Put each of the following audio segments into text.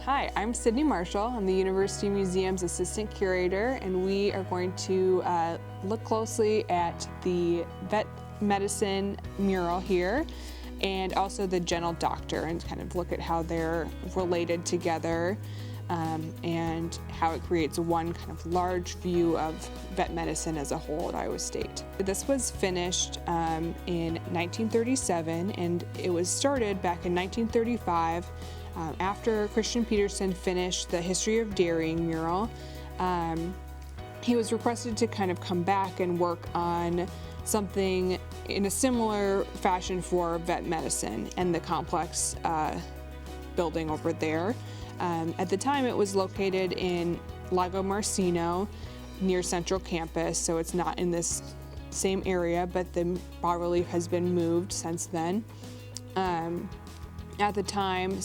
Hi, I'm Sydney Marshall. I'm the University Museum's Assistant Curator, and we are going to look closely at the Vet Medicine Mural here and also the Gentle Doctor, and kind of look at how they're related together and how it creates one kind of large view of vet medicine as a whole at Iowa State. This was finished in 1937, and it was started back in 1935 after Christian Petersen finished the History of Dairying mural. He was requested to kind of come back and work on something in a similar fashion for vet medicine and the complex building over there. At the time, it was located in Lago Marcino near Central Campus, so it's not in this same area, but the bas-relief has been moved since then. At the time,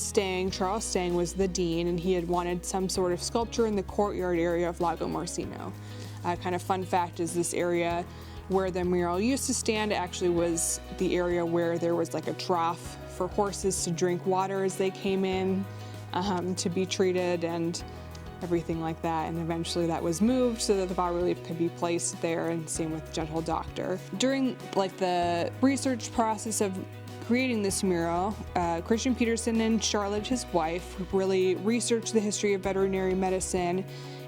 Charles Stang was the dean, and he had wanted some sort of sculpture in the courtyard area of Lago Marcino. Kind of fun fact is this area where the mural used to stand actually was the area where there was like a trough for horses to drink water as they came in to be treated and everything like that, and eventually that was moved so that the bas-relief could be placed there, and same with Gentle Doctor. During the research process of creating this mural, Christian Petersen and Charlotte, his wife, really researched the history of veterinary medicine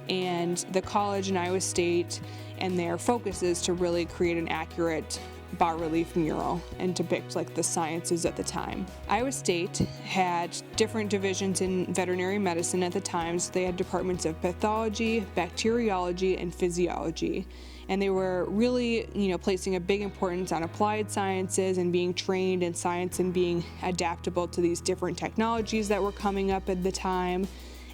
and the college in Iowa State, and their focus is to really create an accurate bas-relief mural and depict the sciences at the time. Iowa State had different divisions in veterinary medicine at the time, so they had departments of pathology, bacteriology, and physiology. And they were really, placing a big importance on applied sciences and being trained in science and being adaptable to these different technologies that were coming up at the time.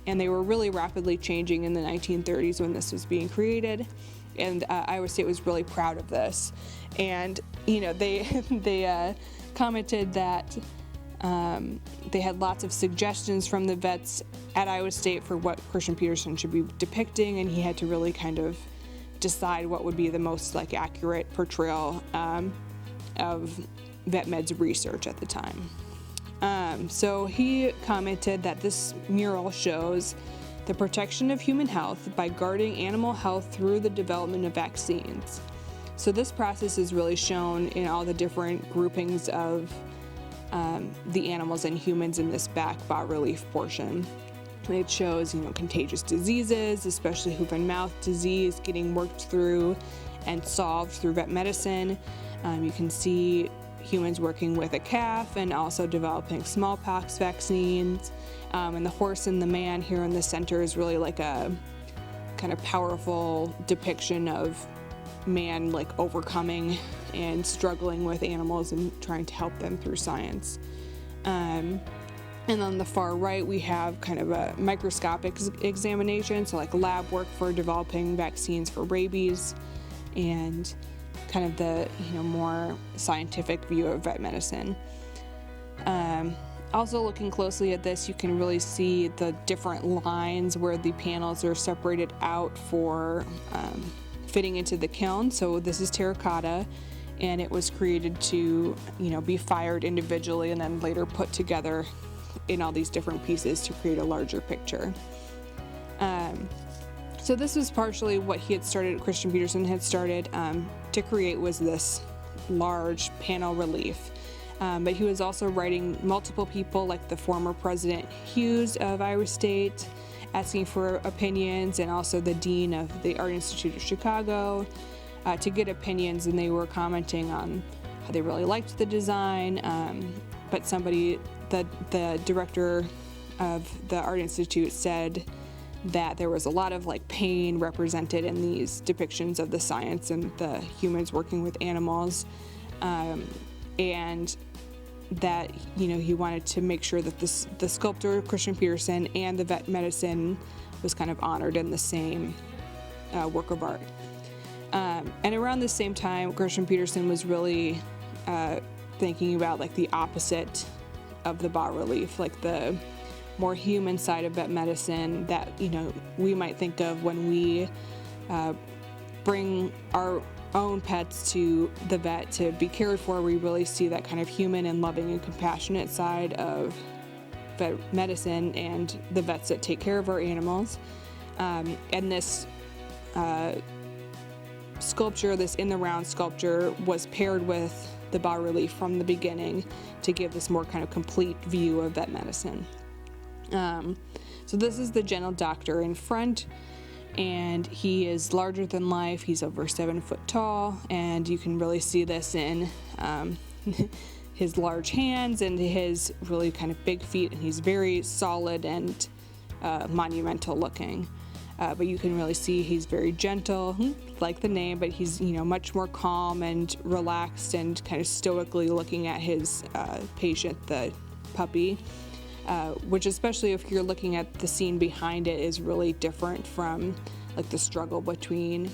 And they were really rapidly changing in the 1930s when this was being created. And Iowa State was really proud of this. And, they commented that they had lots of suggestions from the vets at Iowa State for what Christian Petersen should be depicting, and he had to really kind of decide what would be the most accurate portrayal of vet med's research at the time. So he commented that this mural shows the protection of human health by guarding animal health through the development of vaccines. So this process is really shown in all the different groupings of the animals and humans in this back bas-relief portion. It shows, contagious diseases, especially hoof and mouth disease, getting worked through and solved through vet medicine. You can see humans working with a calf and also developing smallpox vaccines. And the horse and the man here in the center is really like a kind of powerful depiction of man overcoming and struggling with animals and trying to help them through science. And on the far right, we have kind of a microscopic examination, so lab work for developing vaccines for rabies, and kind of the more scientific view of vet medicine. Also looking closely at this, you can really see the different lines where the panels are separated out for fitting into the kiln. So this is terracotta, and it was created to be fired individually and then later put together in all these different pieces to create a larger picture. So this was partially what Christian Petersen had started to create, was this large panel relief. But he was also writing multiple people, like the former President Hughes of Iowa State, asking for opinions, and also the Dean of the Art Institute of Chicago to get opinions, and they were commenting on how they really liked the design, but the director of the Art Institute said that there was a lot of pain represented in these depictions of the science and the humans working with animals, and that he wanted to make sure that the sculptor Christian Petersen and the vet medicine was kind of honored in the same work of art. And around the same time, Christian Petersen was really thinking about the opposite of the bas-relief, the more human side of vet medicine that we might think of when we bring our own pets to the vet to be cared for. We really see that kind of human and loving and compassionate side of vet medicine and the vets that take care of our animals. And this sculpture, this in the round sculpture, was paired with the bas-relief from the beginning to give this more kind of complete view of vet medicine. So this is the gentle doctor in front, and he is larger than life. He's over 7 foot tall, and you can really see this in his large hands and his really kind of big feet, and he's very solid and monumental looking. But you can really see he's very gentle, like the name, but he's, you know, much more calm and relaxed and kind of stoically looking at his patient, the puppy, which, especially if you're looking at the scene behind it, is really different from like the struggle between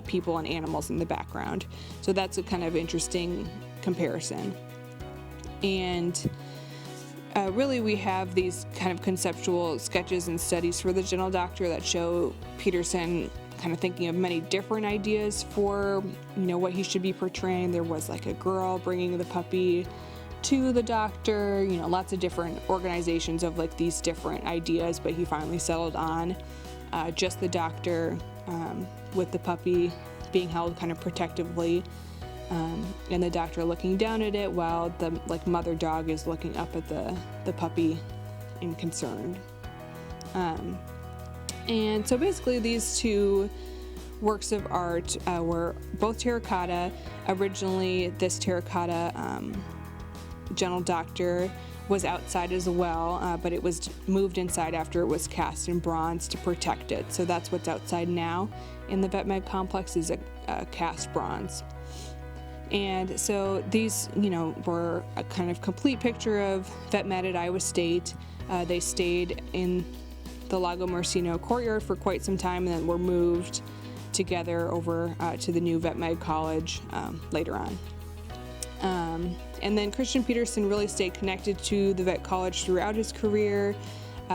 people and animals in the background. So that's a kind of interesting comparison. And really, we have these kind of conceptual sketches and studies for the gentle doctor that show Petersen kind of thinking of many different ideas for, you know, what he should be portraying. There was like a girl bringing the puppy to the doctor, you know, lots of different organizations of like these different ideas, but he finally settled on just the doctor with the puppy being held kind of protectively. And the doctor looking down at it while the mother dog is looking up at the puppy in concern. And so basically these two works of art were both terracotta. Originally, this terracotta gentle doctor was outside as well, but it was moved inside after it was cast in bronze to protect it. So that's what's outside now in the Vet Med complex, is a cast bronze. And so these, you know, were a kind of complete picture of Vet Med at Iowa State. They stayed in the Lago Marcino courtyard for quite some time, and then were moved together over to the new Vet Med College later on. And then Christian Petersen really stayed connected to the vet college throughout his career.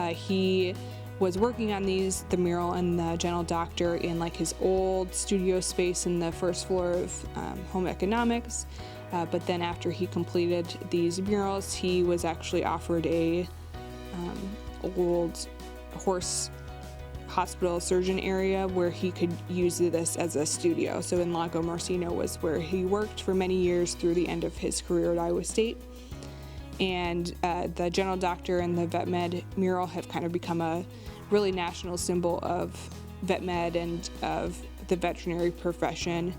He was working on the mural and the gentle doctor in like his old studio space in the first floor of home economics. But then after he completed these murals, he was actually offered a old horse hospital surgeon area where he could use this as a studio. So in Lago Marcino was where he worked for many years through the end of his career at Iowa State. And the gentle doctor and the Vet Med mural have kind of become a really national symbol of vet med and of the veterinary profession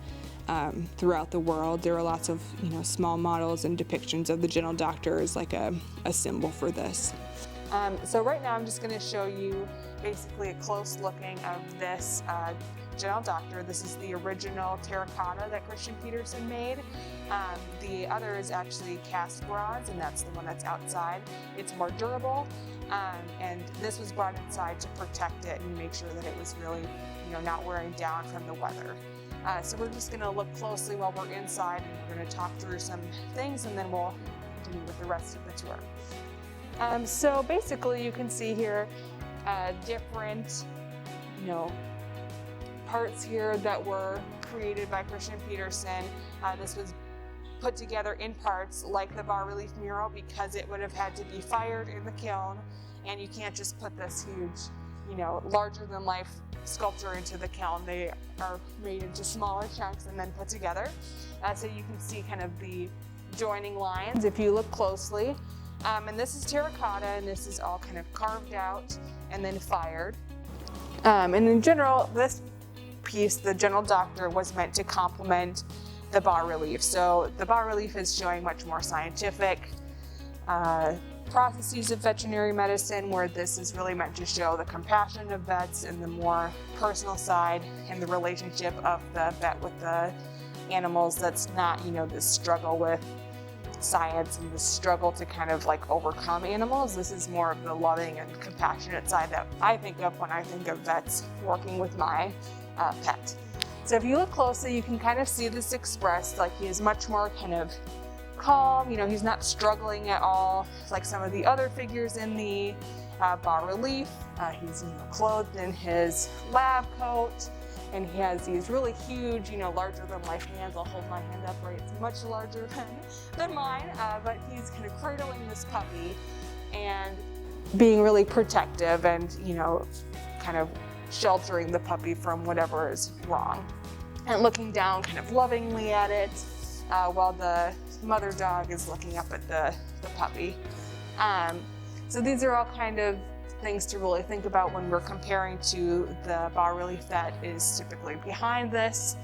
throughout the world. There are lots of, you know, small models and depictions of the gentle doctor as like a symbol for this. So right now I'm just going to show you basically a close looking of this gentle doctor. This is the original terracotta that Christian Petersen made. The other is actually cast bronze, and that's the one that's outside. It's more durable, and this was brought inside to protect it and make sure that it was really, you know, not wearing down from the weather. So we're just going to look closely while we're inside, and we're going to talk through some things, and then we'll continue with the rest of the tour. So basically, you can see here different, you know, parts here that were created by Christian Petersen. This was put together in parts like the bas-relief mural because it would have had to be fired in the kiln, and you can't just put this huge, you know, larger than life sculpture into the kiln. They are made into smaller chunks and then put together. So you can see kind of the joining lines if you look closely. And this is terracotta, and this is all kind of carved out and then fired. And in general, this piece, the gentle doctor, was meant to complement the bas-relief. So the bas-relief is showing much more scientific processes of veterinary medicine, where this is really meant to show the compassion of vets and the more personal side and the relationship of the vet with the animals. That's not, you know, this struggle with science and the struggle to kind of like overcome animals. This is more of the loving and compassionate side that I think of when I think of vets working with my pet. So if you look closely, you can kind of see this expressed. Like, he is much more kind of calm, you know, he's not struggling at all like some of the other figures in the bas-relief. He's, you know, clothed in his lab coat, and he has these really huge, you know, larger than life hands. I'll hold my hand up right, it's much larger than mine, but he's kind of cradling this puppy, and being really protective and, you know, kind of sheltering the puppy from whatever is wrong. And looking down kind of lovingly at it while the mother dog is looking up at the puppy. So these are all kind of things to really think about when we're comparing to the bas-relief that is typically behind this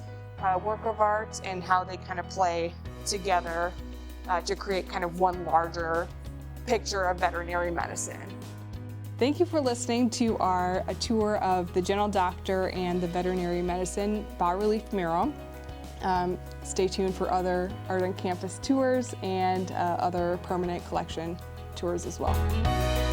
work of art, and how they kind of play together to create kind of one larger picture of veterinary medicine. Thank you for listening to a tour of the General Doctor and the Veterinary Medicine bas-relief mural. Stay tuned for other Art on Campus tours and other permanent collection tours as well.